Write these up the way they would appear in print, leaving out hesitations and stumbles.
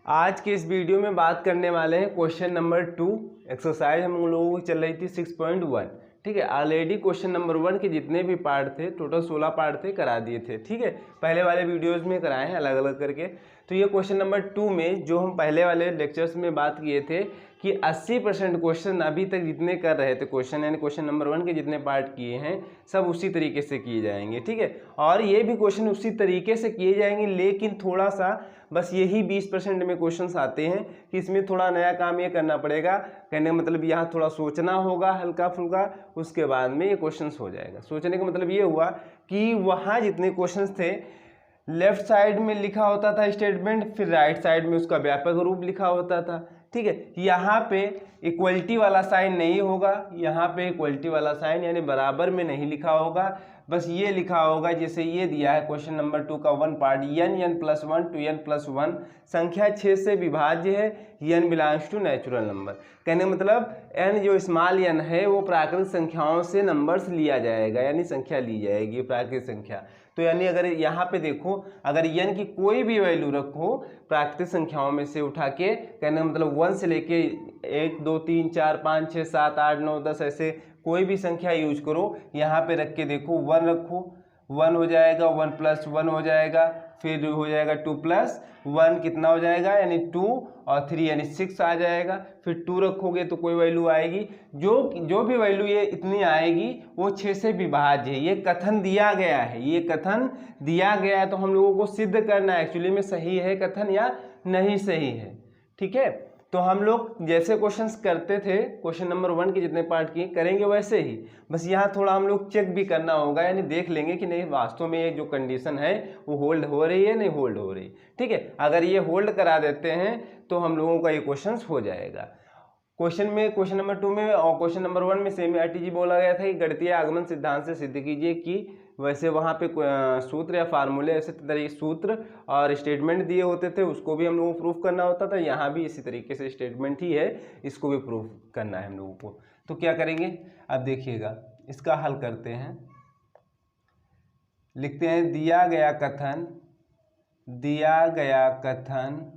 आज के इस वीडियो में बात करने वाले हैं क्वेश्चन नंबर 2। एक्सरसाइज हम लोगों की चल रही थी 6.1। ठीक है, ऑलरेडी क्वेश्चन नंबर 1 के जितने भी पार्ट थे, टोटल 16 पार्ट थे, करा दिए थे। ठीक है, पहले वाले वीडियोस में कराए हैं अलग अलग करके। तो ये क्वेश्चन नंबर 2 में जो हम पहले वाले लेक्चर्स में बात किए थे कि 80% क्वेश्चन अभी तक जितने कर रहे थे क्वेश्चन, यानी क्वेश्चन नंबर 1 के जितने पार्ट किए हैं सब उसी तरीके से किए जाएंगे। ठीक है, और ये भी क्वेश्चन उसी तरीके से किए जाएंगे, लेकिन थोड़ा सा बस यही 20% में क्वेश्चंस आते हैं कि इसमें थोड़ा नया काम ये करना पड़ेगा। कहने का मतलब यहाँ थोड़ा सोचना होगा हल्का फुल्का, उसके बाद में ये क्वेश्चंस हो जाएगा। सोचने का मतलब ये हुआ कि वहाँ जितने क्वेश्चंस थे लेफ्ट साइड में लिखा होता था स्टेटमेंट, फिर राइट साइड में उसका व्यापक रूप लिखा होता था। ठीक है, यहाँ पे इक्वलिटी वाला साइन नहीं होगा, यहाँ पे इक्वलिटी वाला साइन यानी बराबर में नहीं लिखा होगा, बस ये लिखा होगा जैसे ये दिया है क्वेश्चन नंबर 2 का 1 पार्ट, n+1 to n+1 संख्या 6 से विभाज्य है, n belongs to natural number. कहने का मतलब n जो स्मॉल n है वो प्राकृतिक संख्याओं से नंबर्स लिया जाएगा, यानी संख्या ली जाएगी प्राकृतिक संख्या। तो यानी अगर यहाँ पे देखो, अगर n की कोई भी वैल्यू रखो प्राकृतिक संख्याओं में से उठा के, कहने का मतलब 1 से लेके 1 2 3 4 5 6 7 8 9 10 ऐसे कोई भी संख्या यूज करो, यहाँ पे रख के देखो 1 रखो, 1 हो जाएगा, 1+1 हो जाएगा, फिर हो जाएगा 2+1 कितना हो जाएगा यानी 2 और 3 यानी 6 आ जाएगा। फिर 2 रखोगे तो कोई वैल्यू आएगी, जो भी वैल्यू ये इतनी आएगी वो 6 से विभाज्य है। ये कथन दिया गया है, ये कथन दिया गया है, तो हम लोगों को सिद्ध करना है एक्चुअली में सही है कथन या नहीं सही है। ठीक है, तो हम लोग जैसे क्वेश्चंस करते थे क्वेश्चन नंबर 1 के जितने पार्ट किए करेंगे वैसे ही, बस यहाँ थोड़ा हम लोग चेक भी करना होगा, यानी देख लेंगे कि नहीं वास्तव में ये जो कंडीशन है वो होल्ड हो रही है नहीं होल्ड हो रही। ठीक है, अगर ये होल्ड करा देते हैं तो हम लोगों का ये क्वेश्चन हो जाएगा। क्वेश्चन नंबर 2 में और क्वेश्चन नंबर 1 में सेम आरटीजी बोला गया था कि गणितीय आगमन सिद्धांत से सिद्ध कीजिए कि, वैसे वहाँ पे सूत्र या फार्मूले ऐसे तरीके सूत्र और स्टेटमेंट दिए होते थे, उसको भी हम लोगों को प्रूफ करना होता था। यहाँ भी इसी तरीके से स्टेटमेंट ही है, इसको भी प्रूफ करना है हम लोगों को। तो क्या करेंगे अब देखिएगा, इसका हल करते हैं। लिखते हैं दिया गया कथन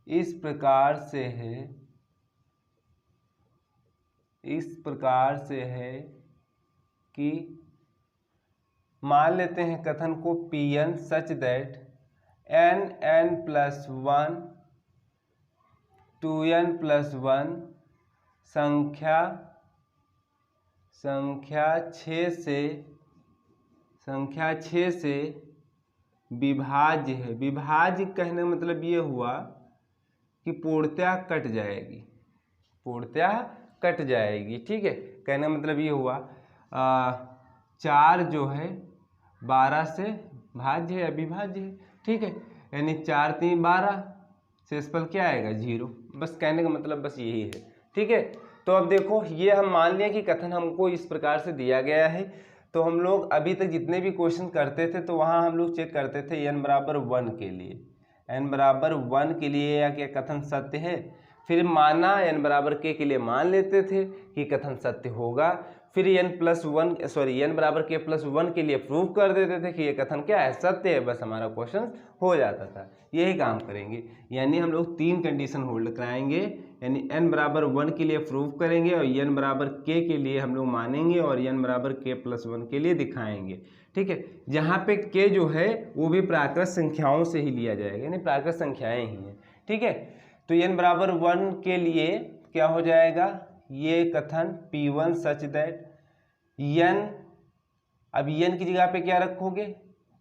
इस प्रकार से है कि, मान लेते हैं कथन को Pn such that n+1 to n+1 संख्या 6 से विभाज्य है। विभाज्य कहने का मतलब ये हुआ कि पूर्णतः कट जाएगी। ठीक है, कहने का मतलब ये हुआ 4 जो है 12 से भाज्य है या विभाज्य है। ठीक है, यानी 4 3 12, शेषफल क्या आएगा 0। बस कहने का मतलब बस यही है। ठीक है, तो अब देखो ये हम मान लिया कि कथन हमको इस प्रकार से दिया गया है। तो हम लोग अभी तक जितने भी क्वेश्चन करते थे तो वहाँ हम लोग चेक करते थे n=1 के लिए, n=1 के लिए या क्या कथन सत्य है, फिर माना n=k के लिए मान लेते थे कि कथन सत्य होगा, फिर n+k+1 के लिए प्रूव कर देते थे कि ये कथन क्या है सत्य है, बस हमारा क्वेश्चन हो जाता था। यही काम करेंगे, यानी हम लोग 3 कंडीशन होल्ड कराएंगे, यानी n=1 के लिए प्रूव करेंगे और n=k के लिए हम लोग मानेंगे और n=k+1 के लिए दिखाएंगे। ठीक है, जहाँ पे k जो है वो भी प्राकृत संख्याओं से ही लिया जाएगा, यानी प्राकृत संख्याएं ही हैं। ठीक है, तो n=1 के लिए क्या हो जाएगा, ये कथन P1 सच दैट n, अब n की जगह पे क्या रखोगे,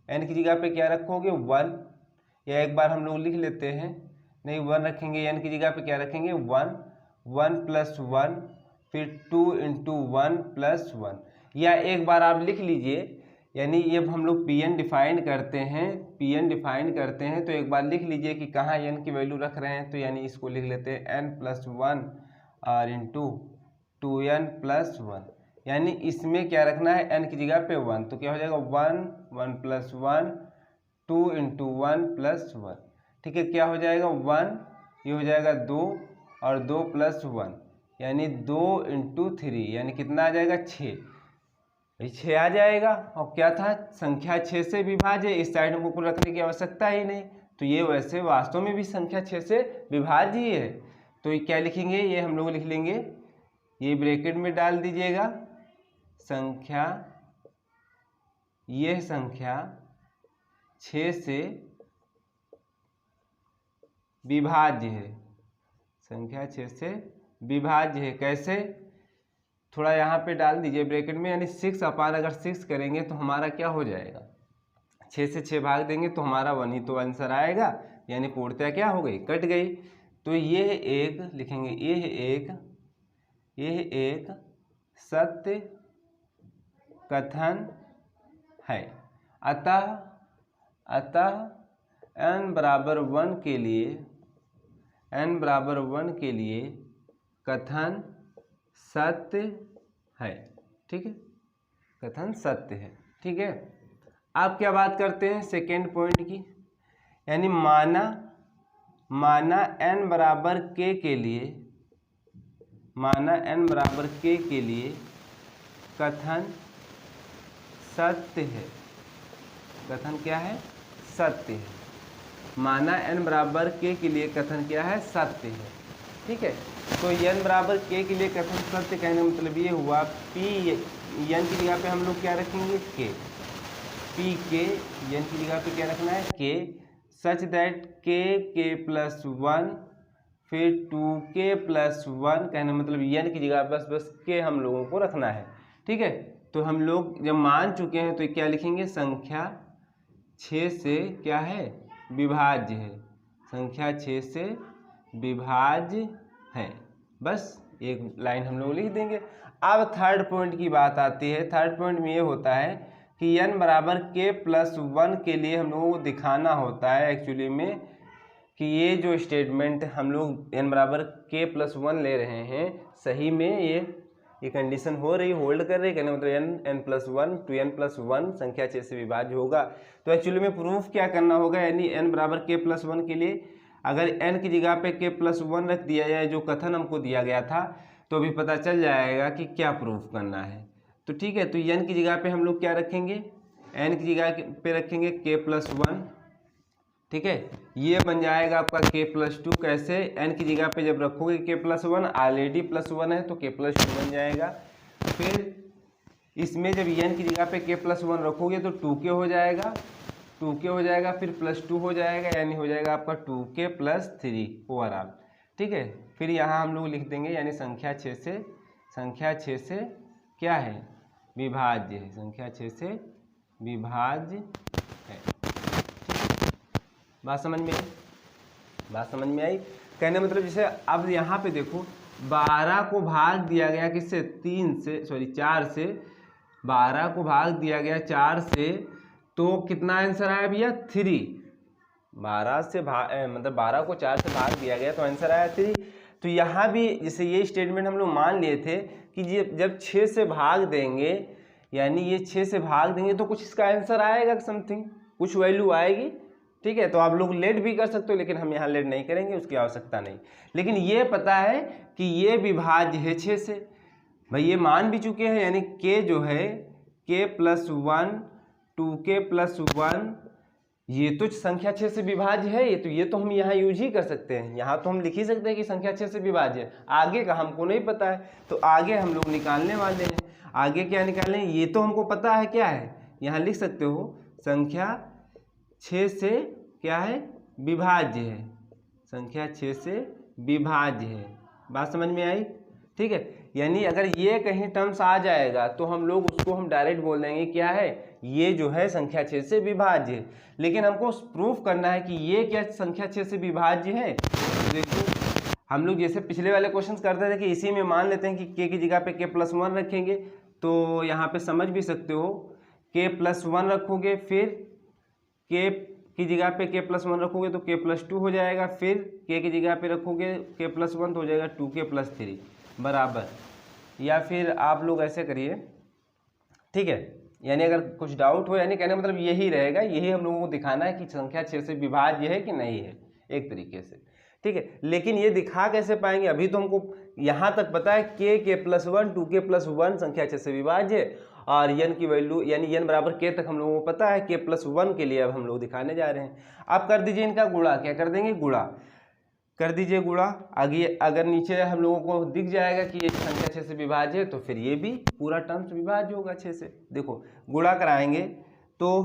n की जगह पे क्या रखोगे 1, या एक बार हम लोग लिख लेते हैं, नहीं 1 रखेंगे, n की जगह पे क्या रखेंगे 1, 1+1 फिर 2 × 1+1, या एक बार आप लिख लीजिए, यानी ये हम लोग Pn डिफाइन करते हैं तो एक बार लिख लीजिए कि कहाँ n की वैल्यू रख रहे हैं, तो यानी इसको लिख लेते हैं n+1 और इंटू 2n+1, यानी इसमें क्या रखना है n की जगह पे 1, तो क्या हो जाएगा 1 1+1 2 × 1+1। ठीक है, क्या हो जाएगा 1, ये हो जाएगा 2 और 2+1 यानी 2 × 3, यानी कितना आ जाएगा 6, 6 आ जाएगा। और क्या था संख्या 6 से विभाज्य, इस साइड में को रखने की आवश्यकता ही नहीं, तो ये वैसे वास्तव में भी संख्या 6 से विभाज्य ही है। तो ये क्या लिखेंगे, ये हम लोग लिख लेंगे, ये ब्रैकेट में डाल दीजिएगा संख्या, यह संख्या 6 से विभाज्य है, संख्या 6 से विभाज्य है। कैसे, थोड़ा यहाँ पे डाल दीजिए ब्रैकेट में, यानी 6 अपान अगर 6 करेंगे तो हमारा क्या हो जाएगा, 6 से 6 भाग देंगे तो हमारा 1 ही तो आंसर आएगा, यानी पूर्णतः क्या हो गई, कट गई। तो यह एक लिखेंगे, यह एक सत्य कथन है। अतः n बराबर 1 के लिए कथन सत्य है। ठीक है, कथन सत्य है। ठीक है, आप क्या बात करते हैं सेकेंड पॉइंट की, यानी माना n बराबर k के लिए कथन सत्य है। कथन क्या है, सत्य है। माना n बराबर k के लिए कथन क्या है, सत्य है। ठीक है, तो n बराबर k के लिए कथन सत्य कहने का मतलब ये हुआ, p n की जगह पे हम लोग क्या रखेंगे, k, p k, n की जगह पे क्या रखना है, k, such that k plus 1 फिर 2k प्लस 1 कहने मतलब n की जगह बस k हम लोगों को रखना है। ठीक है, तो हम लोग जब मान चुके हैं तो क्या लिखेंगे, संख्या 6 से क्या है, विभाज्य है, संख्या 6 से विभाज्य है। बस एक लाइन हम लोग लिख देंगे। अब थर्ड पॉइंट की बात आती है। थर्ड पॉइंट में ये होता है कि n बराबर k प्लस 1 के लिए हम लोगों को दिखाना होता है एक्चुअली में कि ये जो स्टेटमेंट हम लोग n बराबर k प्लस 1 ले रहे हैं, सही में ये कंडीशन हो रही, होल्ड कर रही, कहने मतलब n plus 1 to n plus 1 संख्या 6 से विभाज्य होगा। तो एक्चुअली में प्रूफ क्या करना होगा, यानी n बराबर k प्लस 1 के लिए अगर n की जगह पे k प्लस 1 रख दिया जाए, जो कथन हमको दिया गया था, तो अभी पता चल जाएगा कि क्या प्रूफ करना है। तो ठीक है, तो n की जगह पे हम लोग क्या रखेंगे, n की जगह पे रखेंगे k प्लस 1। ठीक है, ये बन जाएगा आपका k प्लस 2। कैसे, n की जगह पे जब रखोगे k प्लस 1, ऑलरेडी प्लस 1 है तो k प्लस 2 बन जाएगा। फिर इसमें जब n की जगह पे k प्लस 1 रखोगे तो 2k हो जाएगा, 2k हो जाएगा, फिर प्लस 2 हो जाएगा, यानी हो जाएगा आपका 2k प्लस 3 ओवरऑल। ठीक है, फिर यहाँ हम लोग लिख देंगे, यानी संख्या 6 से क्या है, विभाज्य है, संख्या 6 से विभाज्य है। बात समझ में आई, कहने मतलब जैसे अब यहाँ पे देखो 12 को भाग दिया गया किससे, 4 से, 12 को भाग दिया गया 4 से, तो कितना आंसर आया भैया, 3। 12 से मतलब 12 को 4 से भाग दिया गया तो आंसर आया 3। तो यहाँ भी जैसे ये स्टेटमेंट हम लोग मान लिए थे कि जब 6 से भाग देंगे, यानी ये 6 से भाग देंगे तो कुछ इसका आंसर आएगा, समथिंग कुछ वैल्यू आएगी। ठीक है, तो आप लोग लेट भी कर सकते हो, लेकिन हम यहाँ लेट नहीं करेंगे, उसकी आवश्यकता नहीं। लेकिन ये पता है कि ये विभाज्य है 6 से, भाई ये मान भी चुके हैं, यानी k जो है k प्लस 1 2k प्लस 1 ये तो संख्या 6 से विभाज्य है। ये तो हम यहाँ यूज ही कर सकते हैं, यहाँ तो हम लिख ही सकते हैं कि संख्या 6 से विभाज्य है। आगे का हमको नहीं पता है, तो आगे हम लोग निकालने वाले हैं। आगे क्या निकालें, ये तो हमको पता है क्या है, यहाँ लिख सकते हो संख्या 6 से क्या है, विभाज्य है, संख्या 6 से विभाज्य है। बात समझ में आई। ठीक है, यानी अगर ये कहीं टर्म्स आ जाएगा तो हम लोग उसको हम डायरेक्ट बोल देंगे क्या है, ये जो है संख्या 6 से विभाज्य है। लेकिन हमको प्रूफ करना है कि ये क्या संख्या 6 से विभाज्य है। तो देखो हम लोग जैसे पिछले वाले क्वेश्चंस करते थे कि इसी में मान लेते हैं कि k की जगह पे k प्लस 1 रखेंगे, तो यहाँ पे समझ भी सकते हो k प्लस 1 रखोगे, फिर k की जगह पे k प्लस 1 रखोगे तो k प्लस 2 हो जाएगा, फिर k की जगह पे रखोगे k प्लस 1 तो हो जाएगा 2k प्लस 3 बराबर। या फिर आप लोग ऐसे करिए, ठीक है, यानी अगर कुछ डाउट हो, यानी कहने मतलब यही रहेगा, यही हम लोगों को दिखाना है कि संख्या 6 से विभाज्य है कि नहीं है, एक तरीके से। ठीक है, लेकिन ये दिखा कैसे पाएंगे, अभी तो हमको यहाँ तक पता है k प्लस 1 2k प्लस 1 संख्या 6 से विभाज्य है, और n की वैल्यू यानी n बराबर k तक हम लोगों को पता है, k+1 के लिए अब हम लोग दिखाने जा रहे हैं। आप कर दीजिए इनका गुणा, क्या कर देंगे, गुणा कर दीजिए गुणा। आगे अगर नीचे हम लोगों को दिख जाएगा कि ये संख्या 6 से विभाज्य है तो फिर ये भी पूरा टर्म्स विभाज्य होगा 6 से। देखो गुणा कराएंगे तो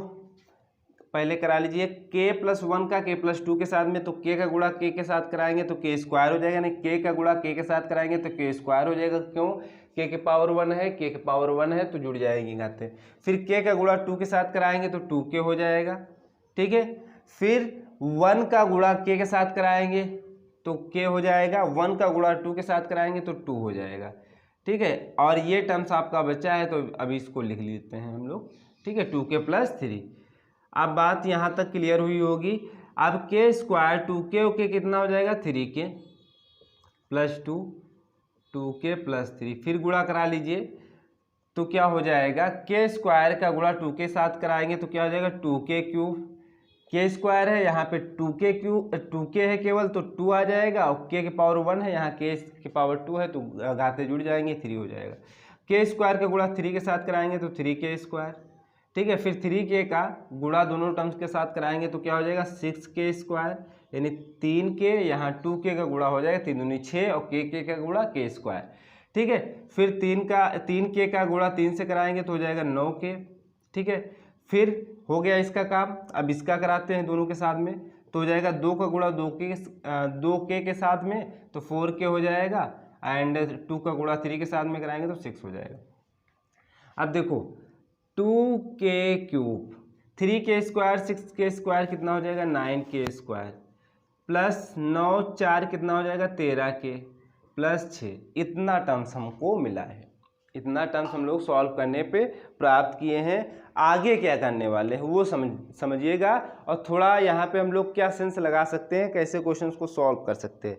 पहले करा लीजिए k+1 का k+2 के साथ में, तो k का गुणा k के साथ कराएंगे तो k स्क्वायर हो जाएगा, नहीं k का गुणा k के साथ कराएंगे तो k स्क्वायर हो जाएगा। क्यों, k के पावर 1 है, k के पावर 1 है तो जुड़ जाएगी घातें। फिर k का गुणा 2 के साथ कराएंगे तो 2k हो जाएगा, ठीक है। फिर 1 का गुणा k के साथ कराएंगे तो k हो जाएगा, 1 का गुणा 2 के साथ कराएंगे तो 2 हो जाएगा, ठीक है। और ये टर्म्स आपका बचा है तो अभी इसको लिख लेते हैं हम लोग, ठीक है, 2k+3। अब बात यहाँ तक क्लियर हुई होगी। अब k स्क्वायर 2k ओके कितना हो जाएगा, 3k + 2 2k+3, फिर गुणा करा लीजिए तो क्या हो जाएगा, k स्क्वायर का गुणा 2 के साथ कराएंगे तो क्या हो जाएगा, 2k3। k स्क्वायर है यहाँ पे 2k है केवल तो 2 आ जाएगा, और k के पावर 1 है, यहाँ k के पावर 2 है तो घाते जुड़ जाएंगे, 3 हो जाएगा। k स्क्वायर का गुणा 3 के साथ कराएंगे तो 3k स्क्वायर, ठीक है। फिर 3k का गुणा दोनों टर्म्स के साथ कराएंगे तो क्या हो जाएगा, 6k स्क्वायर, यानी 3k, यहाँ 2k का गुणा हो जाएगा 3 दूनी 6 और k का गुणा k स्क्वायर, ठीक है। फिर 3k का गुणा 3 से कराएंगे तो हो जाएगा 9k, ठीक है। फिर हो गया इसका काम। अब इसका कराते हैं दोनों के साथ में तो हो जाएगा 2 का गुणा 2k के साथ में तो 4k हो जाएगा, एंड 2 का गुणा 3 के साथ में कराएंगे तो 6 हो जाएगा। अब देखो 2k3, 3k square 6k square कितना हो जाएगा, 9k स्क्वायर, प्लस 9 4 कितना हो जाएगा, 13k + 6। इतना टर्म्स हमको मिला है, इतना टर्म्स हम लोग सॉल्व करने पे प्राप्त किए हैं। आगे क्या करने वाले हैं वो समझिएगा, और थोड़ा यहाँ पे हम लोग क्या सेंस लगा सकते हैं, कैसे क्वेश्चंस को सॉल्व कर सकते हैं।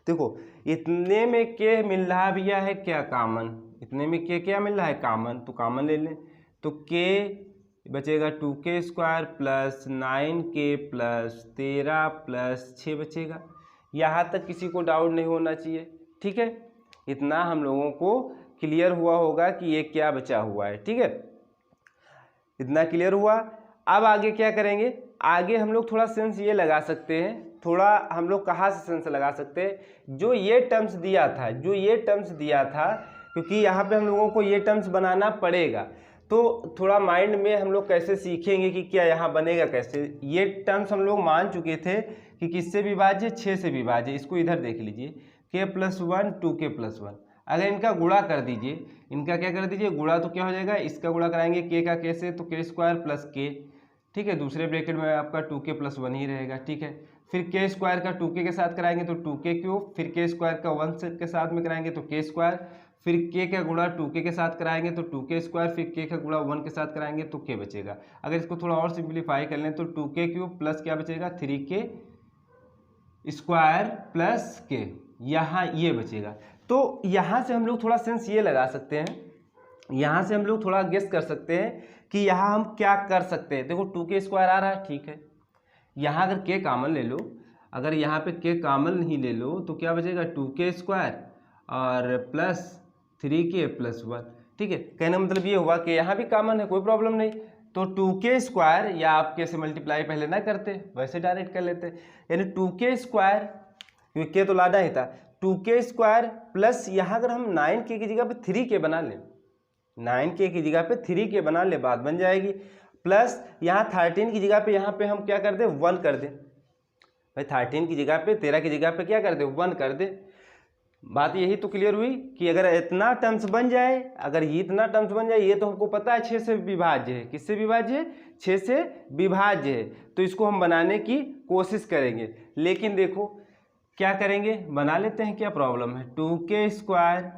देखो इतने में k मिल रहा भैया है क्या, कॉमन, इतने में k क्या मिल रहा है, कॉमन, तो कॉमन ले लें तो k बचेगा 2k स्क्वायर + 9k + 13 + 6 बचेगा। यहाँ तक किसी को डाउट नहीं होना चाहिए, ठीक है। इतना हम लोगों को क्लियर हुआ होगा कि ये क्या बचा हुआ है, ठीक है, इतना क्लियर हुआ। अब आगे क्या करेंगे, आगे हम लोग थोड़ा सेंस ये लगा सकते हैं, थोड़ा हम लोग कहाँ से सेंस लगा सकते हैं, जो ये टर्म्स दिया था, क्योंकि यहाँ पे हम लोगों को ये टर्म्स बनाना पड़ेगा, तो थोड़ा माइंड में हम लोग कैसे सीखेंगे कि क्या यहाँ बनेगा कैसे। ये टर्म्स हम लोग मान चुके थे कि किससे विभाज्य, 6 से विभाज्य। इसको इधर देख लीजिए, k+1 2k+1, अगर इनका गुणा कर दीजिए, इनका क्या कर दीजिए गुणा, तो क्या हो जाएगा, इसका गुणा कराएंगे k का k से तो k स्क्वायर + k, ठीक है। दूसरे ब्रैकेट में आपका 2k+1 ही रहेगा, ठीक है। फिर k स्क्वायर का 2k के साथ कराएंगे तो 2k3, फिर k स्क्वायर का 1 के साथ में कराएंगे तो k स्क्वायर, फिर k का गुणा 2k के साथ कराएंगे तो 2k स्क्वायर, फिर k का गुणा 1 के साथ कराएंगे तो k बचेगा। अगर इसको थोड़ा और सिंप्लीफाई कर लें तो 2k3 प्लस क्या बचेगा, 3k स्क्वायर + k, यहाँ ये बचेगा। तो यहाँ से हम लोग थोड़ा सेंस ये लगा सकते हैं, यहाँ से हम लोग थोड़ा गेस कर सकते हैं कि यहाँ हम क्या कर सकते हैं। देखो 2k स्क्वायर आ रहा है, ठीक है, यहाँ अगर k कॉमन ले लो, अगर यहाँ पे k कॉमन नहीं ले लो तो क्या बचेगा, 2k स्क्वायर और प्लस 3k + 1, ठीक है। कहने का मतलब ये हुआ कि यहाँ भी कॉमन है, कोई प्रॉब्लम नहीं, तो 2k स्क्वायर, या आप k से मल्टीप्लाई पहले ना करते, वैसे डायरेक्ट कर लेते, यानी 2k स्क्वायर, क्योंकि k तो लाना ही था, 2k स्क्वायर प्लस यहाँ अगर हम 9k की जगह पे 3k बना लें, 9k की जगह पे 3k बना ले, बात बन जाएगी। प्लस यहाँ 13 की जगह पे यहाँ पे हम क्या कर दें, 1 कर दें भाई, 13 की जगह पे 13 की जगह पे क्या कर दें, 1 कर दें। बात यही तो क्लियर हुई कि अगर इतना टर्म्स बन जाए, अगर ये इतना टर्म्स बन जाए, ये तो हमको पता है 6 से विभाज्य है, किससे विभाज्य है, 6 से विभाज्य है, तो इसको हम बनाने की कोशिश करेंगे। लेकिन देखो क्या करेंगे, बना लेते हैं, क्या प्रॉब्लम है। 2k स्क्वायर,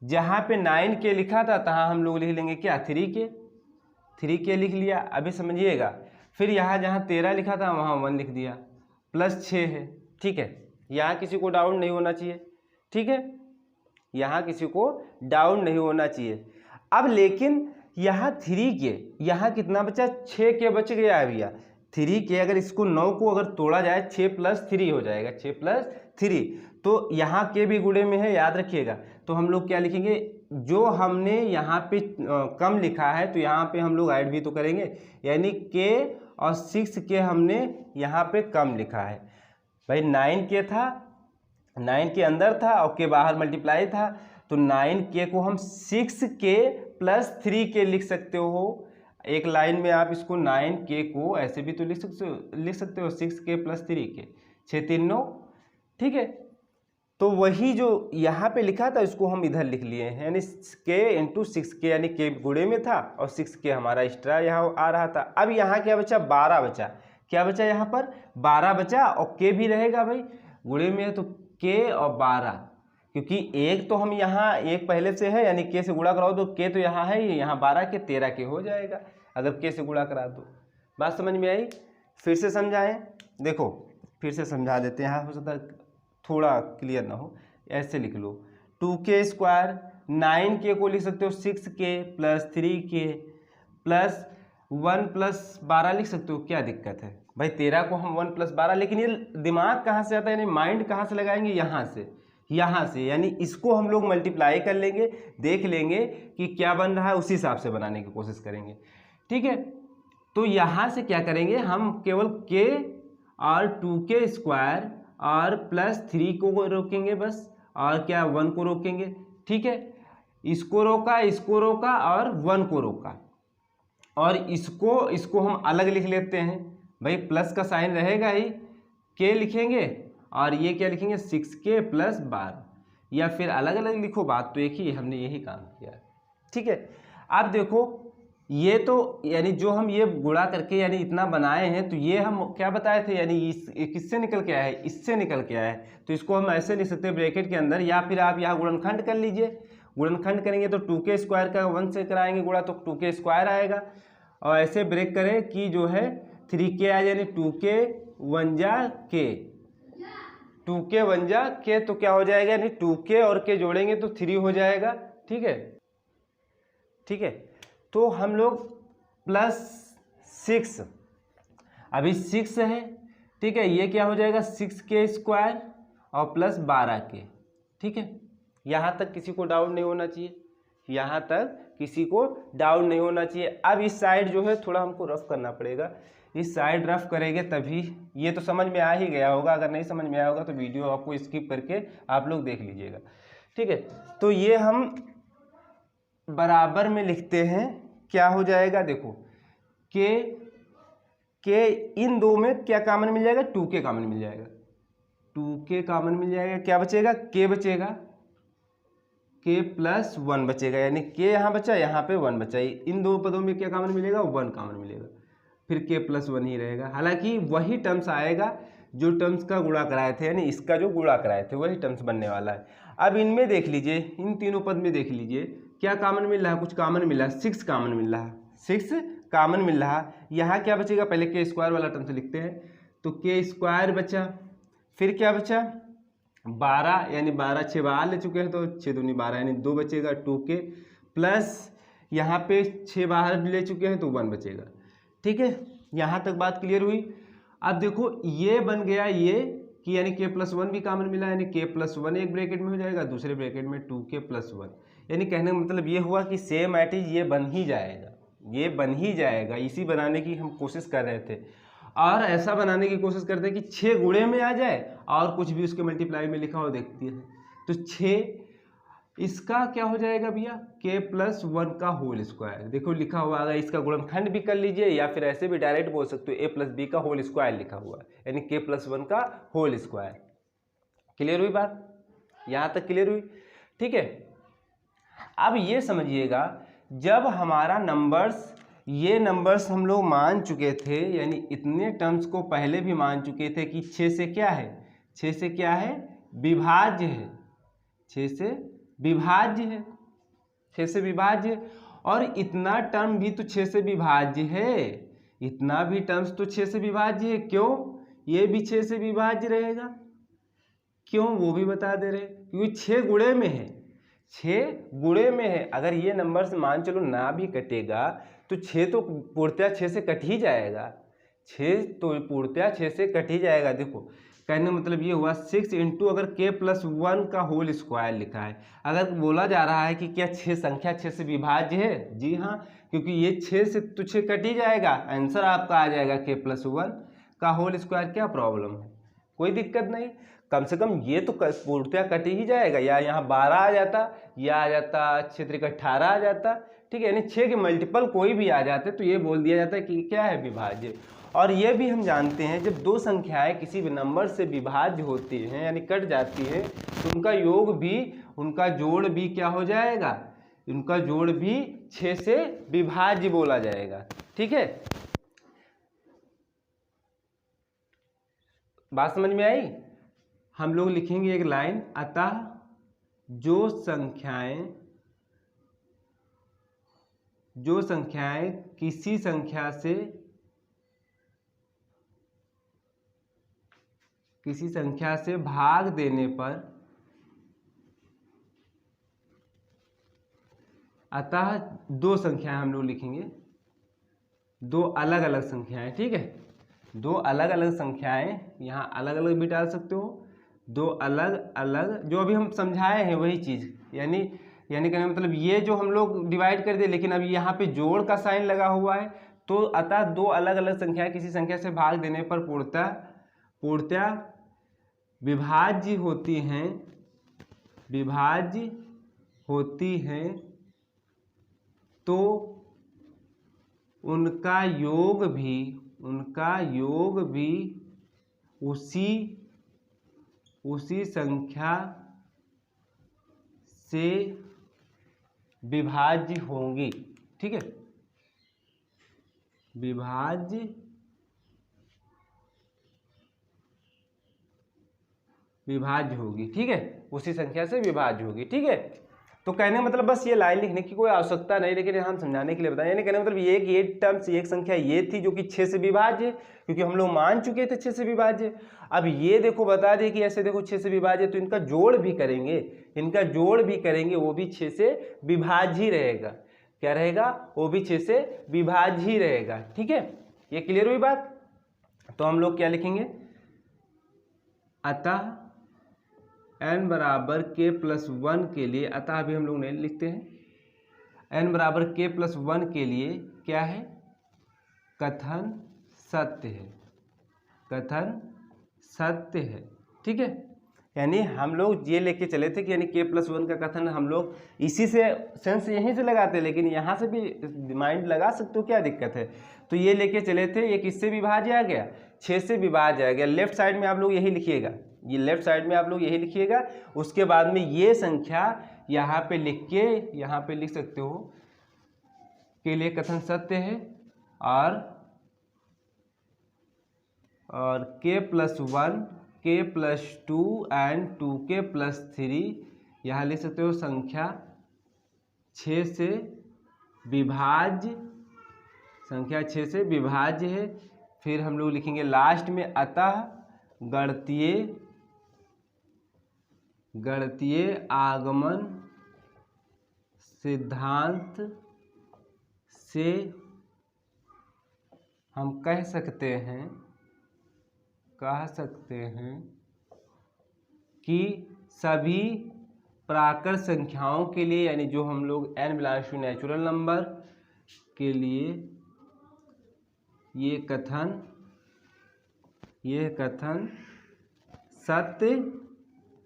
जहाँ पे 9k लिखा था तहाँ हम लोग लिख लेंगे क्या, 3k लिख लिया। अभी समझिएगा, फिर यहाँ जहाँ 13 लिखा था वहाँ 1 लिख दिया, प्लस 6 है, ठीक है। यहाँ किसी को डाउट नहीं होना चाहिए, ठीक है, यहाँ किसी को डाउट नहीं होना चाहिए। अब लेकिन यहाँ 3k, यहाँ कितना बचा, 6k बच गया है भैया। 3k अगर इसको 9 को अगर तोड़ा जाए, 6 + 3 हो जाएगा, 6 + 3, तो यहाँ के भी गुणे में है, याद रखिएगा। तो हम लोग क्या लिखेंगे, जो हमने यहाँ पे कम लिखा है तो यहाँ पे हम लोग ऐड भी तो करेंगे, यानी के और 6k हमने यहाँ पे कम लिखा है। भाई 9k था, 9 के अंदर था और के बाहर मल्टीप्लाई था, तो 9k को हम 6k प्लस 3k लिख सकते हो। एक लाइन में आप इसको 9k को ऐसे भी तो लिख सकते हो 6k प्लस 3k, 6 3 9, ठीक है। तो वही जो यहाँ पे लिखा था इसको हम इधर लिख लिए हैं, यानी k इंटू 6k, यानी k गुणे में था और 6k हमारा एक्स्ट्रा यहाँ आ रहा था। अब यहाँ क्या बचा, 12 बचा। क्या बचा यहाँ पर, 12 बचा और k भी रहेगा भाई, गुणे में है तो k और 12, क्योंकि एक तो हम यहाँ एक पहले से है यानी k से गुणा कराओ तो k तो यहाँ है, ये यहाँ 12 के 13 के हो जाएगा अगर k से गुणा करा दो। बात समझ में आई? फिर से समझाएं, देखो फिर से समझा देते हैं, यहाँ हो सकता है थोड़ा क्लियर ना हो। ऐसे लिख लो 2k स्क्वायर, 9k को लिख सकते हो 6k plus 3k plus 1 plus 12 लिख सकते हो, क्या दिक्कत है भाई। 13 को हम 1 प्लस 12, लेकिन ये दिमाग कहाँ से आता है, यानी माइंड कहाँ से लगाएंगे, यहाँ से, यानी इसको हम लोग मल्टीप्लाई कर लेंगे, देख लेंगे कि क्या बन रहा है, उसी हिसाब से बनाने की कोशिश करेंगे, ठीक है। तो यहाँ से क्या करेंगे, हम केवल k और 2k स्क्वायर और प्लस 3 को रोकेंगे बस, और क्या 1 को रोकेंगे, ठीक है। इसको रोका और 1 को रोका, और इसको हम अलग लिख लेते हैं भाई, प्लस का साइन रहेगा ही, k लिखेंगे और ये क्या लिखेंगे 6k प्लस 12, या फिर अलग अलग लिखो, बात तो एक ही है, हमने यही काम किया, ठीक है। अब देखो ये तो यानी जो हम ये गुणा करके यानी इतना बनाए हैं, तो ये हम क्या बताए थे, यानी किससे निकल के आया है, इससे निकल के आया है, तो इसको हम ऐसे लिख सकते हैं ब्रैकेट के अंदर, या फिर आप यहाँ गुणनखंड कर लीजिए। गुणनखंड करेंगे तो 2k स्क्वायर का 1 से कराएंगे गुणा तो 2k स्क्वायर आएगा, और ऐसे ब्रेक करें कि जो है 3k आ जाए, यानी 2k 1 जा k, 2k 1 जा k, तो क्या हो जाएगा, यानी 2k और k जोड़ेंगे तो 3 हो जाएगा, ठीक है, ठीक है। तो हम लोग प्लस 6, अभी 6 है, ठीक है, ये क्या हो जाएगा 6k स्क्वायर और प्लस 12k, ठीक है। यहाँ तक किसी को डाउट नहीं होना चाहिए, यहाँ तक किसी को डाउट नहीं होना चाहिए। अब इस साइड जो है थोड़ा हमको रफ करना पड़ेगा, इस साइड रफ करेंगे तभी, ये तो समझ में आ ही गया होगा, अगर नहीं समझ में आया होगा तो वीडियो आपको स्किप करके आप लोग देख लीजिएगा, ठीक है। तो ये हम बराबर में लिखते हैं, क्या हो जाएगा, देखो के इन दो में क्या कॉमन मिल जाएगा, 2k कॉमन मिल जाएगा, 2k कॉमन मिल जाएगा, क्या बचेगा, k बचेगा, k प्लस 1 बचेगा, यानी k यहाँ बचा, यहाँ पे 1 बचा, इन दो पदों में क्या कॉमन मिलेगा, 1 कॉमन मिलेगा, फिर k प्लस 1 ही रहेगा। हालांकि वही टर्म्स आएगा जो टर्म्स का गुणा कराए थे, यानी इसका जो गुणा कराए थे वही टर्म्स बनने वाला है। अब इनमें देख लीजिए, इन तीनों पद में देख लीजिए क्या कॉमन मिल रहा है, कुछ कॉमन मिला, 6 कॉमन मिल रहा है, 6 कॉमन मिल रहा है। यहाँ क्या बचेगा, पहले के स्क्वायर वाला टर्म से लिखते हैं, तो के स्क्वायर बचा, फिर क्या बचा 12, यानी 12 6 12 ले चुके हैं तो 6 दूनी 12, यानी 2 बचेगा 2k प्लस यहाँ पे 6 बाहर ले चुके हैं तो 1 बचेगा, ठीक है। यहाँ तक बात क्लियर हुई। अब देखो ये बन गया ये कि यानी k प्लस 1 भी कॉमन मिला, यानी k प्लस 1 एक ब्रैकेट में हो जाएगा, दूसरे ब्रैकेट में 2k प्लस 1, यानी कहने का मतलब ये हुआ कि सेम एट इज ये बन ही जाएगा, ये बन ही जाएगा। इसी बनाने की हम कोशिश कर रहे थे, और ऐसा बनाने की कोशिश करते हैं कि 6 गुणे में आ जाए और कुछ भी उसके मल्टीप्लाई में लिखा हो देखती है, तो 6 इसका क्या हो जाएगा भैया, k प्लस 1 का होल स्क्वायर, देखो लिखा हुआ है, इसका गुणनखंड भी कर लीजिए या फिर ऐसे भी डायरेक्ट बोल सकते हो a प्लस बी का होल स्क्वायर लिखा हुआ है, यानी k प्लस 1 का होल स्क्वायर। क्लियर हुई बात, यहाँ तक क्लियर हुई, ठीक है। अब ये समझिएगा, जब हमारा नंबर्स, ये नंबर्स हम लोग मान चुके थे, यानी इतने टर्म्स को पहले भी मान चुके थे कि 6 से क्या है, 6 से क्या है, विभाज्य है, 6 से विभाज्य है, 6 से विभाज्य, और इतना टर्म भी तो 6 से विभाज्य है, इतना भी टर्म्स तो 6 से विभाज्य है, क्यों, ये भी 6 से विभाज्य रहेगा, क्यों वो भी बता दे रहे, क्योंकि 6 गुणे में है, 6 गुणे में है। अगर ये नंबर से मान चलो ना भी कटेगा तो 6 तो पूर्णतः 6 से कट ही जाएगा, 6 तो पूर्णतः 6 से कट ही जाएगा। देखो कहने का मतलब ये हुआ 6 इंटू अगर k+1 का होल स्क्वायर लिखा है, अगर बोला जा रहा है कि क्या संख्या 6 से विभाज्य है, जी हाँ, क्योंकि ये 6 से तो 6 कट ही जाएगा, आंसर आपका आ जाएगा k+1 का होल स्क्वायर। क्या प्रॉब्लम है, कोई दिक्कत नहीं, कम से कम ये तो पूर्णतः कट ही जाएगा, या यहाँ 12 आ जाता, या आ जाता 6×18 आ जाता, ठीक है, यानी 6 के मल्टीपल कोई भी आ जाते तो ये बोल दिया जाता है कि क्या है, विभाज्य। और ये भी हम जानते हैं जब दो संख्याएं किसी भी नंबर से विभाज्य होती हैं यानी कट जाती हैं तो उनका योग भी, उनका जोड़ भी क्या हो जाएगा, उनका जोड़ भी 6 से विभाज्य बोला जाएगा। ठीक है, बात समझ में आई। हम लोग लिखेंगे एक लाइन, अतः जो संख्याएं किसी संख्या से भाग देने पर, अतः दो संख्याएं हम लोग लिखेंगे, दो अलग अलग संख्याएं, ठीक है, दो अलग अलग संख्याएं, यहाँ अलग अलग भी डाल सकते हो, दो अलग अलग, जो अभी हम समझाए हैं वही चीज़, यानी कहने का मतलब ये जो हम लोग डिवाइड कर दिए, लेकिन अब यहाँ पे जोड़ का साइन लगा हुआ है, तो अतः दो अलग अलग संख्याएं किसी संख्या से भाग देने पर पूर्णतः विभाज्य होती हैं, तो उनका योग भी उसी संख्या से विभाज्य होंगी। ठीक है, विभाज्य होगी, ठीक है, उसी संख्या से विभाज्य होगी। ठीक है, तो कहने का मतलब बस ये लाइन लिखने की कोई आवश्यकता नहीं, लेकिन हम समझाने के लिए बताएं, यानी कहने का मतलब ये टर्म्स, एक संख्या ये थी जो कि 6 से विभाज्य, क्योंकि हम लोग मान चुके थे 6 से विभाज्य। अब ये देखो बता दे कि ऐसे देखो 6 से विभाज्य, तो इनका जोड़ भी करेंगे, वो भी 6 से विभाज्य ही रहेगा। क्या रहेगा, वो भी 6 से विभाज्य ही रहेगा। ठीक है, ये क्लियर हुई बात। तो हम लोग क्या लिखेंगे, अतः n बराबर k+1 के लिए, अतः अभी हम लोग नहीं लिखते हैं, n बराबर k+1 के लिए क्या है, कथन सत्य है। ठीक है, यानी हम लोग ये लेके चले थे कि यानी k+1 का कथन हम लोग इसी से सेंस यहीं से लगाते हैं, लेकिन यहाँ से भी माइंड लगा सकते हो, क्या दिक्कत है। तो ये लेके चले थे, ये किससे विभाज्य आ गया, 6 से विभाज्य आ गया। लेफ्ट साइड में आप लोग यही लिखिएगा, ये लेफ्ट साइड में आप लोग यही लिखिएगा, उसके बाद में ये संख्या यहाँ पे लिख के, यहाँ पे लिख सकते हो के लिए कथन सत्य है, और k+1, k+2 एंड 2k+3 यहाँ लिख सकते हो संख्या 6 से विभाज्य है। फिर हम लोग लिखेंगे लास्ट में, अतः गणितीय आगमन सिद्धांत से हम कह सकते हैं कि सभी प्राकृत संख्याओं के लिए, यानी जो हम लोग n belongs to natural number के लिए ये कथन सत्य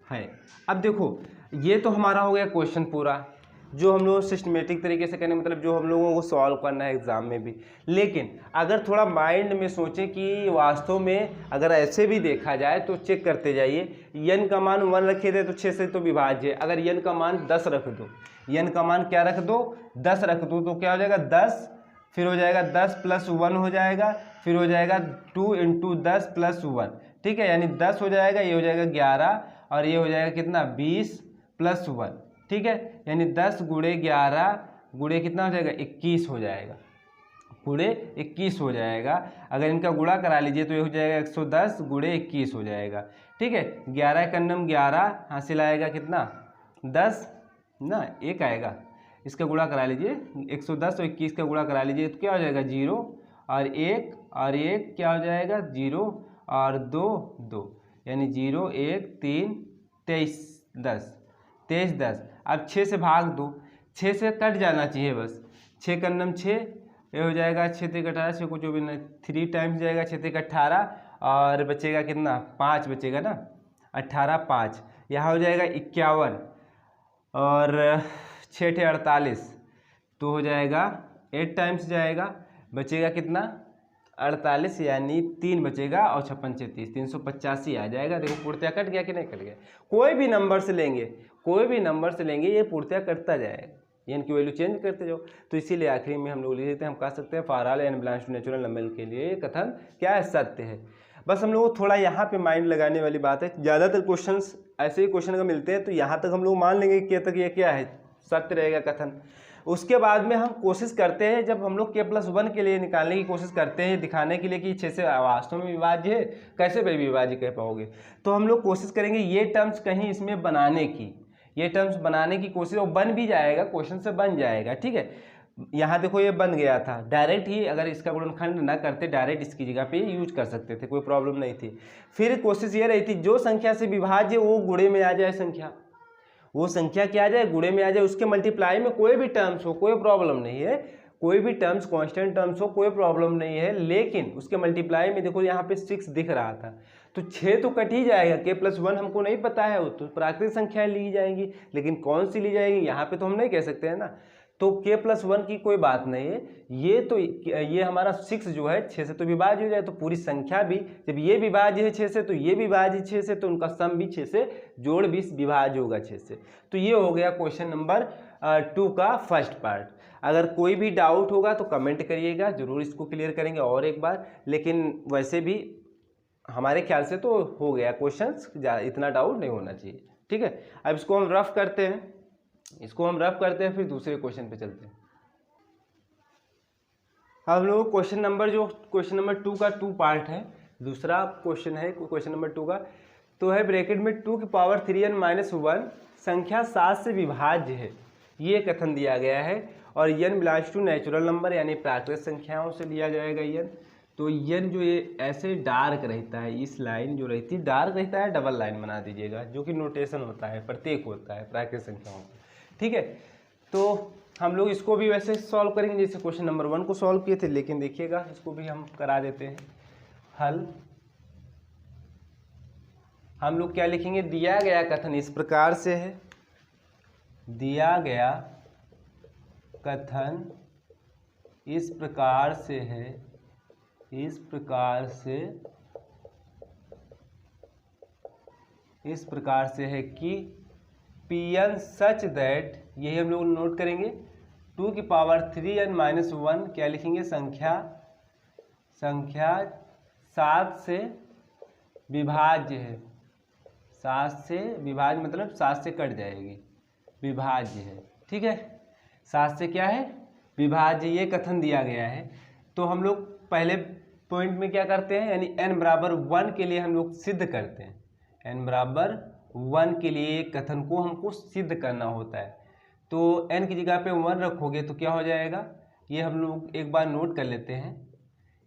है। अब देखो, ये तो हमारा हो गया क्वेश्चन पूरा, जो हम लोग सिस्टमेटिक तरीके से करने, मतलब जो हम लोगों को सॉल्व करना है एग्जाम में भी। लेकिन अगर थोड़ा माइंड में सोचें कि वास्तव में अगर ऐसे भी देखा जाए तो चेक करते जाइए, n का मान 1 रखे थे तो 6 से तो विभाज्य है। अगर n का मान 10 रख दो, n का मान क्या रख दो, 10 रख दो, तो क्या हो जाएगा 10, फिर हो जाएगा 10 + 1 हो जाएगा, फिर हो जाएगा 2 × 10 + 1। ठीक है, यानी 10 हो जाएगा, ये हो जाएगा 11, और ये हो जाएगा कितना 20 + 1। ठीक है, यानी 10 × 11 गुणे कितना हो जाएगा 21 हो जाएगा, गुणे 21 हो जाएगा। अगर इनका गुणा करा लीजिए तो ये हो जाएगा 110 × 21 हो जाएगा। ठीक है, 11 का नम 11 हासिल आएगा कितना 10 ना, 1 आएगा, इसका गुणा करा लीजिए, 110 और 21 का गुणा करा लीजिए तो क्या हो जाएगा 0 और 1 क्या हो जाएगा 0 और 2 2, यानी 0 1 3 23 10 23 10। अब 6 से भाग दो, 6 से कट जाना चाहिए बस, 6 का नम 6, ये हो जाएगा 6 3 18, 6 को 24, 3 टाइम्स जाएगा 6 3 18, और बचेगा कितना 5 बचेगा ना, 18 5, यहाँ हो जाएगा 51, और 6 ठे 48, तो हो जाएगा 8 टाइम्स जाएगा, बचेगा कितना 48, यानी 3 बचेगा, और 56 36 385 आ जाएगा। देखो पूर्तिया कट गया कि नहीं कट गया। कोई भी नंबर से लेंगे, कोई भी नंबर से लेंगे, ये पूर्तिया कटता जाएगा, एन की वैल्यू चेंज करते जाओ। तो इसीलिए आखिरी में हम लोग लिख देते हैं, हम कह सकते हैं for all n belongs to natural number के लिए कथन क्या है, सत्य है। बस हम लोग को थोड़ा यहाँ पे माइंड लगाने वाली बात है, ज़्यादातर क्वेश्चंस ऐसे ही क्वेश्चन का मिलते हैं, तो यहाँ तक हम लोग मान लेंगे कि तक ये क्या है, सत्य रहेगा कथन। उसके बाद में हम कोशिश करते हैं, जब हम लोग k+1 के लिए निकालने की कोशिश करते हैं, दिखाने के लिए कि 6 से वास्तव में विभाज्य है, कैसे भाई विभाज्य कह पाओगे, तो हम लोग कोशिश करेंगे ये टर्म्स कहीं इसमें बनाने की, ये टर्म्स बनाने की कोशिश, और बन भी जाएगा, क्वेश्चन से बन जाएगा, ठीक है। यहाँ देखो ये बन गया था, डायरेक्ट ही अगर इसका गुणनखंड ना करते, डायरेक्ट इसकी जगह पे यूज कर सकते थे, कोई प्रॉब्लम नहीं थी। फिर कोशिश ये रही थी जो संख्या से विभाज्य वो गुणे में आ जाए, संख्या वो संख्या क्या आ जाए, गुणे में आ जाए, उसके मल्टीप्लाई में कोई भी टर्म्स हो, कोई प्रॉब्लम नहीं है, कोई भी टर्म्स कांस्टेंट टर्म्स हो, कोई प्रॉब्लम नहीं है, लेकिन उसके मल्टीप्लाई में देखो यहाँ पे 6 दिख रहा था, तो 6 तो कट ही जाएगा, k+1 हमको नहीं पता है, वो तो प्राकृतिक संख्याएं ली जाएंगी, लेकिन कौन सी ली जाएगी यहाँ पे तो हम नहीं कह सकते हैं ना। तो k+1 की कोई बात नहीं है, ये तो ये हमारा 6 जो है 6 से तो विभाज्य हो जाए, तो पूरी संख्या भी जब ये विभाज्य है 6 से, तो ये विभाज्य 6 से, तो उनका सम भी 6 से जोड़ भी विभाज्य होगा 6 से। तो ये हो गया क्वेश्चन नंबर 2 का फर्स्ट पार्ट। अगर कोई भी डाउट होगा तो कमेंट करिएगा, जरूर इसको क्लियर करेंगे और एक बार, लेकिन वैसे भी हमारे ख्याल से तो हो गया क्वेश्चंस, इतना डाउट नहीं होना चाहिए, ठीक है। अब इसको हम रफ करते हैं, फिर दूसरे क्वेश्चन पे चलते हैं। अब लोग क्वेश्चन नंबर 2 का 2 पार्ट है, दूसरा क्वेश्चन है क्वेश्चन नंबर 2 का, तो है ब्रैकेट में 2⁻3n-1 संख्या 7 से विभाज्य है, ये कथन दिया गया है, और n belongs to natural number यानी प्राकृतिक संख्याओं से लिया जाएगा n। तो n जो ये ऐसे डार्क रहता है, इस लाइन जो रहती है डार्क रहता है, डबल लाइन बना दीजिएगा, जो कि नोटेशन होता है, प्रतीक होता है प्राकृतिक संख्याओं का, ठीक है। तो हम लोग इसको भी वैसे सॉल्व करेंगे जैसे क्वेश्चन नंबर 1 को सॉल्व किए थे, लेकिन देखिएगा इसको भी हम करा देते हैं हल। हम लोग क्या लिखेंगे, दिया गया कथन इस प्रकार से है, दिया गया कथन इस प्रकार से है, इस प्रकार से है कि Pn सच दैट, यही हम लोग नोट करेंगे, 2⁻3n-1 क्या लिखेंगे, संख्या 7 से विभाज्य है, 7 से विभाज्य मतलब 7 से कट जाएगी, विभाज्य है, ठीक है। 7 से क्या है, विभाज्य, ये कथन दिया गया है। तो हम लोग पहले पॉइंट में क्या करते हैं, यानी n=1 के लिए हम लोग सिद्ध करते हैं, n=1 के लिए कथन को हमको सिद्ध करना होता है। तो n की जगह पे 1 रखोगे तो क्या हो जाएगा, ये हम लोग एक बार नोट कर लेते हैं,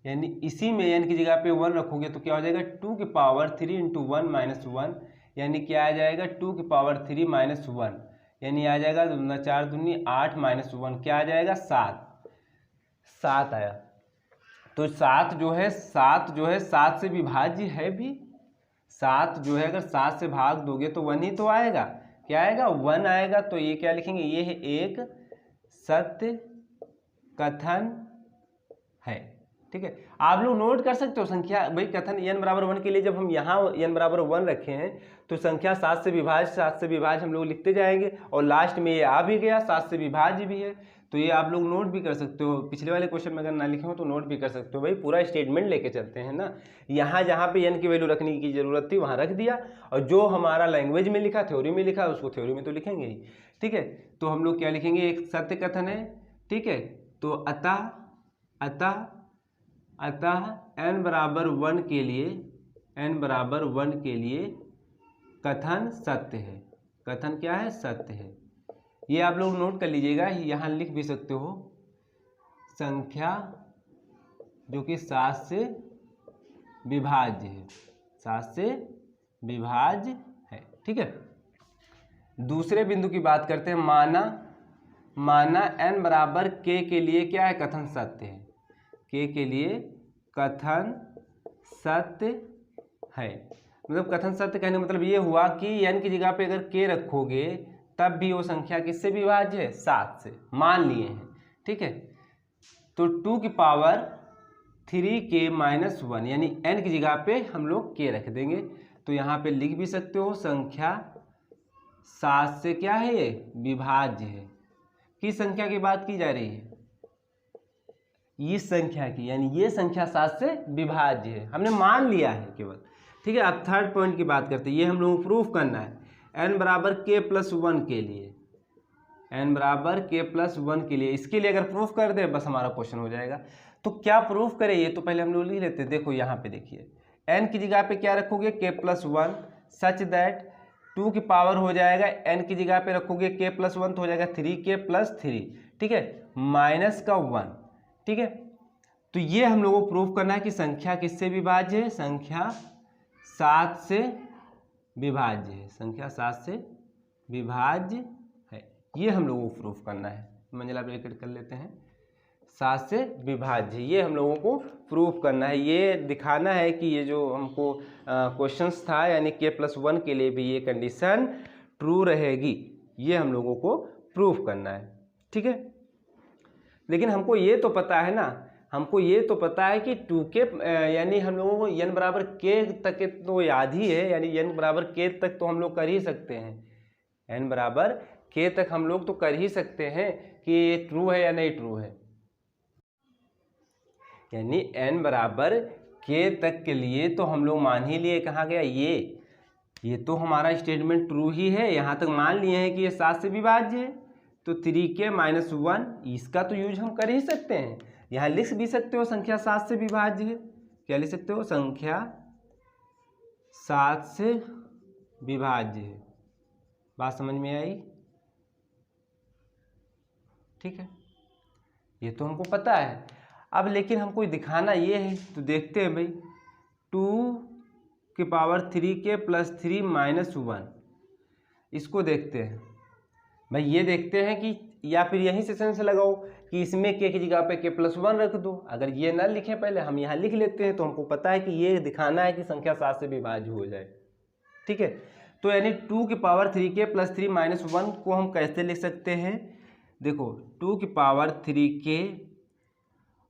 यानी इसी में n की जगह पे 1 रखोगे तो क्या हो जाएगा, 2⁻3 × 1 - 1, यानी क्या आ जाएगा 2⁻3 - 1, यानी आ जाएगा 2 4 दूनी 8 - 1 क्या आ जाएगा 7 आया। तो 7 जो है 7 से विभाज्य है भी, 7 जो है अगर 7 से भाग दोगे तो 1 ही तो आएगा, क्या आएगा 1 आएगा। तो ये क्या लिखेंगे, ये है एक सत्य कथन है, ठीक है। आप लोग नोट कर सकते हो संख्या, भाई कथन n=1 के लिए जब हम यहाँ n=1 रखे हैं तो संख्या 7 से विभाज्य हम लोग लिखते जाएंगे, और लास्ट में ये आ भी गया 7 से विभाज्य भी है, तो ये आप लोग नोट भी कर सकते हो। पिछले वाले क्वेश्चन में अगर ना लिखे हो तो नोट भी कर सकते हो, भाई पूरा स्टेटमेंट लेके चलते हैं ना, यहाँ जहाँ पे n की वैल्यू रखने की जरूरत थी वहाँ रख दिया, और जो हमारा लैंग्वेज में लिखा, थ्योरी में लिखा, उसको थ्योरी में तो लिखेंगे ही, ठीक है। तो हम लोग क्या लिखेंगे, एक सत्य कथन है, ठीक है। तो अतः n=1 के लिए कथन सत्य है, कथन क्या है, सत्य है। ये आप लोग नोट कर लीजिएगा, यहाँ लिख भी सकते हो, संख्या जो कि 7 से विभाज्य है, 7 से विभाज्य है। ठीक है, दूसरे बिंदु की बात करते हैं। माना n बराबर k के लिए क्या है, कथन सत्य है। k के लिए कथन सत्य है, मतलब कथन सत्य कहने का मतलब ये हुआ कि n की जगह पे अगर k रखोगे तब भी वो संख्या किससे विभाज्य है, 7 से, मान लिए हैं। ठीक है, तो 2 की पावर 3k माइनस 1 यानी n की जगह पे हम लोग k रख देंगे। तो यहाँ पे लिख भी सकते हो संख्या 7 से क्या है, ये विभाज्य है। किस संख्या की बात की जा रही है, इस संख्या की, यानी ये संख्या 7 से विभाज्य है, हमने मान लिया है केवल। ठीक है, अब थर्ड पॉइंट की बात करते हैं। ये हम लोगों को प्रूफ करना है n बराबर k प्लस 1 के लिए, n बराबर k प्लस 1 के लिए। इसके लिए अगर प्रूफ कर दे बस हमारा क्वेश्चन हो जाएगा। तो क्या प्रूफ करें, ये तो पहले हम लोग लिख लेते हैं। देखो यहाँ पे देखिए, n की जगह पे क्या रखोगे, k प्लस 1 सच दैट 2 की पावर हो जाएगा, n की जगह पे रखोगे k प्लस 1 तो हो जाएगा 3k प्लस 3। ठीक है, माइनस का 1। ठीक है, तो ये हम लोगों को प्रूफ करना है कि संख्या किससे विभाज्य है, संख्या 7 से विभाज्य है, संख्या 7 से विभाज्य है। ये हम लोगों को प्रूफ करना है। मंजिला ब्रैकेट कर लेते हैं, 7 से विभाज्य, ये हम लोगों को प्रूफ करना है। ये दिखाना है कि ये जो हमको क्वेश्चंस था, यानी k प्लस 1 के लिए भी ये कंडीशन ट्रू रहेगी, ये हम लोगों को प्रूफ करना है। ठीक है, लेकिन हमको ये तो पता है ना, हमको ये तो पता है कि 2k यानी हम लोगों को n बराबर k तक तो याद ही है, यानी n बराबर k तक तो हम लोग कर ही सकते हैं। n बराबर k तक हम लोग तो कर ही सकते हैं कि ये ट्रू है या नहीं ट्रू है। यानी n बराबर k तक के लिए तो हम लोग मान ही लिए, कहाँ गया ये तो हमारा स्टेटमेंट ट्रू ही है। यहाँ तक मान लिए हैं कि ये 7 से विभाज्य है, तो 3k माइनस 1 इसका तो यूज हम कर ही सकते हैं। यहाँ लिख भी सकते हो संख्या 7 से विभाज्य है। क्या लिख सकते हो, संख्या 7 से विभाज्य है। बात समझ में आई? ठीक है, ये तो हमको पता है। अब लेकिन हमको दिखाना ये है, तो देखते हैं भाई, 2 की पावर 3k प्लस 3 माइनस 1, इसको देखते हैं भाई। ये देखते हैं कि या फिर यहीं से सेंस लगाओ कि इसमें k की जगह पे k प्लस 1 रख दो। अगर ये ना लिखें पहले, हम यहाँ लिख लेते हैं, तो हमको पता है कि ये दिखाना है कि संख्या 7 से विभाज्य हो जाए। ठीक है, तो यानी 2 की पावर 3k प्लस 3 माइनस 1 को हम कैसे लिख सकते हैं, देखो 2 की पावर 3k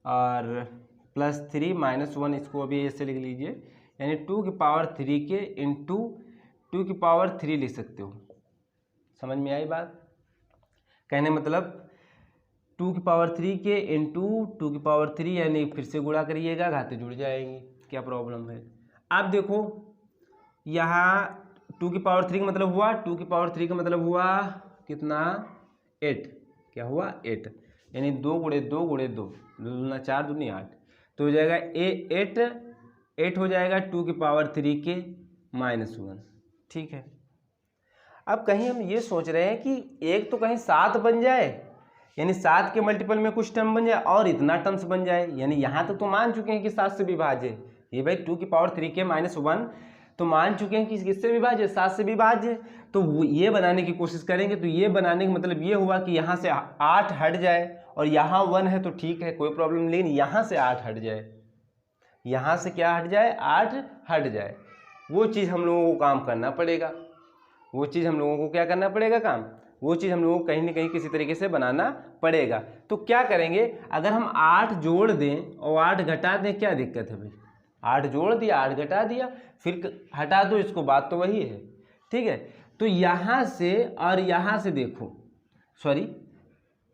और प्लस 3 माइनस 1, इसको अभी ऐसे लिख लीजिए, यानी 2 की पावर 3k इंटू 2 की पावर 3 लिख सकते हो। समझ में आई बात? कहने मतलब 2 की पावर 3k इंटू 2 की पावर 3, यानी फिर से गुणा करिएगा, घातें जुड़ जाएंगी, क्या प्रॉब्लम है। अब देखो यहाँ 2 की पावर 3 का मतलब हुआ, 2 की पावर 3 का मतलब हुआ कितना, 8। क्या हुआ, 8, यानी 2 गुणे 2 गुणे 2, 2 दूना 4, दूनी 8, तो हो जाएगा 8 हो जाएगा 2 की पावर 3k माइनस 1। ठीक है, अब कहीं हम ये सोच रहे हैं कि एक तो कहीं 7 बन जाए, यानी 7 के मल्टीपल में कुछ टर्म बन जाए और इतना टर्म्स बन जाए, यानी यहाँ तक तो मान चुके हैं कि 7 से विभाज्य है। ये भाई 2 की पावर 3k माइनस 1 तो मान चुके हैं कि किससे विभाज्य, 7 से विभाज्य। तो ये बनाने की कोशिश करेंगे, तो ये बनाने का मतलब ये हुआ कि यहाँ से 8 हट जाए, और यहाँ 1 है तो ठीक है, कोई प्रॉब्लम नहीं, लेकिन यहाँ से 8 हट जाए, यहाँ से क्या हट जाए, 8 हट जाए। वो चीज़ हम लोगों को काम करना पड़ेगा, वो चीज़ हम लोगों को क्या करना पड़ेगा, काम, वो चीज़ हम लोगों को कहीं ना कहीं किसी तरीके से बनाना पड़ेगा। तो क्या करेंगे, अगर हम 8 जोड़ दें और 8 घटा दें, क्या दिक्कत है भाई, 8 जोड़ दिया 8 घटा दिया, फिर हटा दो इसको, बात तो वही है। ठीक है, तो यहाँ से और यहाँ से देखो, सॉरी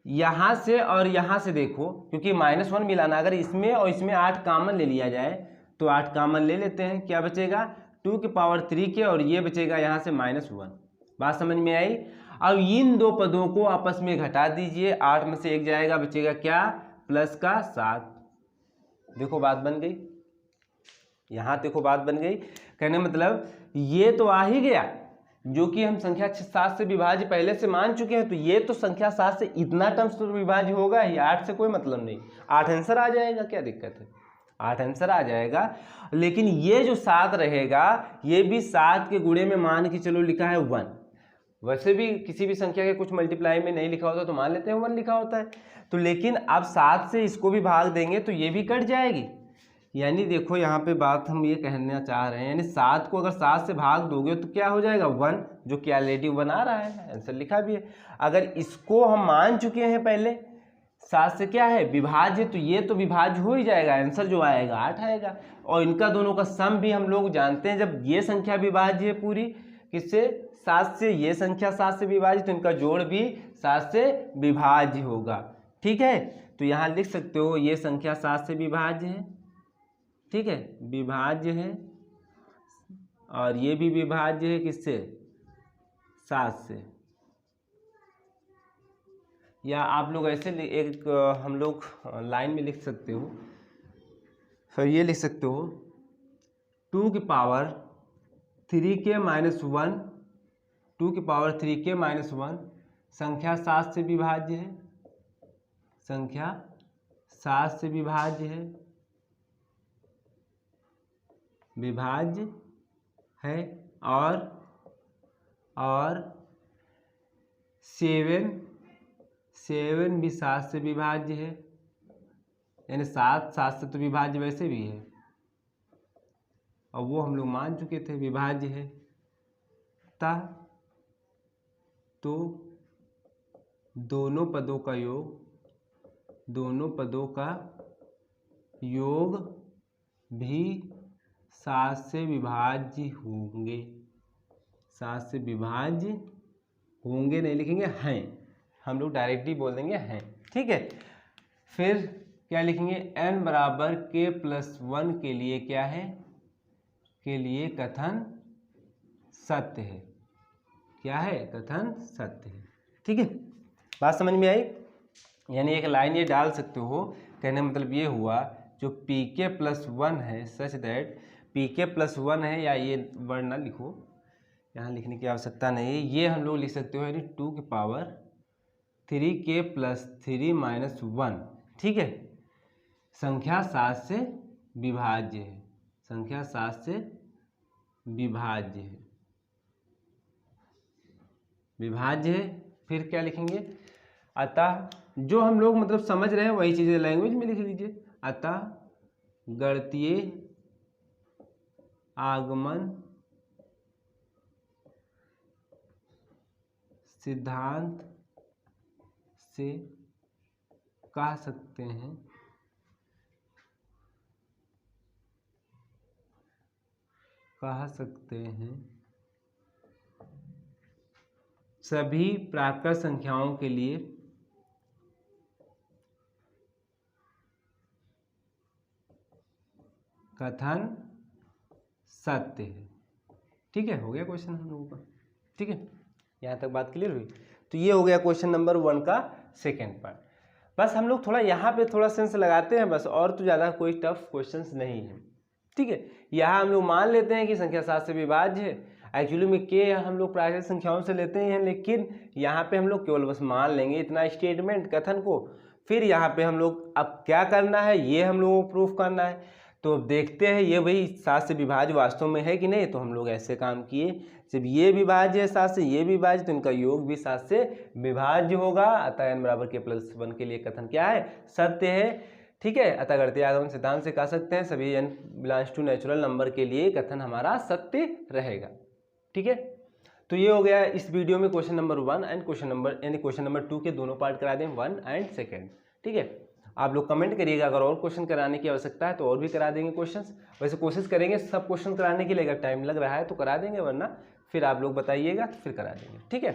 यहाँ से और यहाँ से देखो, क्योंकि -1 मिलाना, अगर इसमें और इसमें 8 कॉमन ले लिया जाए तो 8 कॉमन ले लेते हैं, क्या बचेगा, 2 की पावर 3k और ये बचेगा यहाँ से -1। बात समझ में आई? अब इन दो पदों को आपस में घटा दीजिए, 8 में से 1 जाएगा, बचेगा क्या, प्लस का 7। देखो बात बन गई, यहाँ देखो बात बन गई। कहने मतलब ये तो आ ही गया, जो कि हम संख्या 7 से विभाज्य पहले से मान चुके हैं, तो ये तो संख्या 7 से इतना टर्म्स तो विभाज्य होगा ही, 8 से कोई मतलब नहीं, 8 आंसर आ जाएगा, क्या दिक्कत है। 8 आंसर आ जाएगा। लेकिन ये जो 7 रहेगा ये भी 7 के गुणे में मान के चलो लिखा है 1। वैसे भी किसी भी संख्या के कुछ मल्टीप्लाई में नहीं लिखा होता तो मान लेते हैं 1 लिखा होता है। तो लेकिन अब 7 से इसको भी भाग देंगे तो ये भी कट जाएगी। यानी देखो यहाँ पे बात हम ये कहना चाह रहे हैं, यानी 7 को अगर 7 से भाग दोगे तो क्या हो जाएगा 1, जो कि ऑलरेडी 1 आ रहा है, आंसर लिखा भी है। अगर इसको हम मान चुके हैं पहले 7 से क्या है विभाज्य, तो ये तो विभाज्य हो ही जाएगा, आंसर जो आएगा 8 आएगा। और इनका दोनों का सम भी हम लोग जानते हैं, जब ये संख्या विभाज्य है पूरी किससे 7 से, ये संख्या 7 से विभाज्य, तो इनका जोड़ भी 7 से विभाज्य होगा। ठीक है, तो यहाँ लिख सकते हो ये संख्या 7 से विभाज्य है, ठीक है, विभाज्य है, और ये भी विभाज्य है किससे 7 से। या आप लोग ऐसे एक हम लोग लाइन में लिख सकते हो, फिर ये लिख सकते हो 2 की पावर 3k - 1, 2 की पावर 3k - 1 संख्या 7 से विभाज्य है, संख्या 7 से विभाज्य है, विभाज्य है, और 7 भी 7 से विभाज्य है, यानी 7 से तो विभाज्य वैसे भी है, और वो हम लोग मान चुके थे विभाज्य है। तो दोनों पदों का योग भी 7 से विभाज्य होंगे, 7 से विभाज्य होंगे नहीं लिखेंगे हैं, हम लोग डायरेक्टली बोल देंगे हैं। ठीक है, फिर क्या लिखेंगे n बराबर k+1 के लिए क्या है, के लिए कथन सत्य है, क्या है कथन सत्य है। ठीक है, बात समझ में आई। यानी एक लाइन ये डाल सकते हो, कहने का मतलब ये हुआ जो pk+1 है सच दैट pk+1 है, या ये वर्ड ना लिखो, यहाँ लिखने की आवश्यकता नहीं है, ये हम लोग लिख सकते हो यानी 2 की पावर 3k+3 - 1, ठीक है, संख्या 7 से विभाज्य है, संख्या 7 से विभाज्य है, विभाज्य है। फिर क्या लिखेंगे, अतः जो हम लोग मतलब समझ रहे हैं वही चीज़ें लैंग्वेज में लिख लीजिए। अतः गणितीय आगमन सिद्धांत से कह सकते हैं सभी प्राकृत संख्याओं के लिए कथन सत्य है। ठीक है, हो गया क्वेश्चन हम लोगों का। ठीक है, यहाँ तक बात क्लियर हुई। तो ये हो गया क्वेश्चन नंबर 1 का सेकेंड पार्ट। बस हम लोग थोड़ा यहाँ पे थोड़ा सेंस लगाते हैं बस, और तो ज़्यादा कोई टफ क्वेश्चंस नहीं है। ठीक है, यहाँ हम लोग मान लेते हैं कि संख्या 7 से विभाज्य है, एक्चुअली में के हम लोग प्राकृत संख्याओं से लेते हैं, लेकिन यहाँ पे हम लोग केवल बस मान लेंगे इतना स्टेटमेंट कथन को। फिर यहाँ पे हम लोग अब क्या करना है, ये हम लोगों को प्रूफ करना है। तो देखते हैं ये वही 7 से विभाज्य वास्तव में है कि नहीं। तो हम लोग ऐसे काम किए, जब ये विभाज्य है 7 से, ये विभाज्य, तो इनका योग भी 7 से विभाज्य होगा। अतः n बराबर k+1 के लिए कथन क्या है, सत्य है। ठीक है, अतः गणितीय आगमन सिद्धांत से कह सकते हैं सभी n belongs to natural number के लिए कथन हमारा सत्य रहेगा। ठीक है, तो ये हो गया इस वीडियो में question number 1 and question number 2 के दोनों पार्ट करा दें, 1 एंड 2। ठीक है, आप लोग कमेंट करिएगा, अगर और क्वेश्चन कराने की आवश्यकता है तो और भी करा देंगे क्वेश्चंस। वैसे कोशिश करेंगे सब क्वेश्चन कराने के लिए, अगर टाइम लग रहा है तो करा देंगे, वरना फिर आप लोग बताइएगा तो फिर करा देंगे। ठीक है।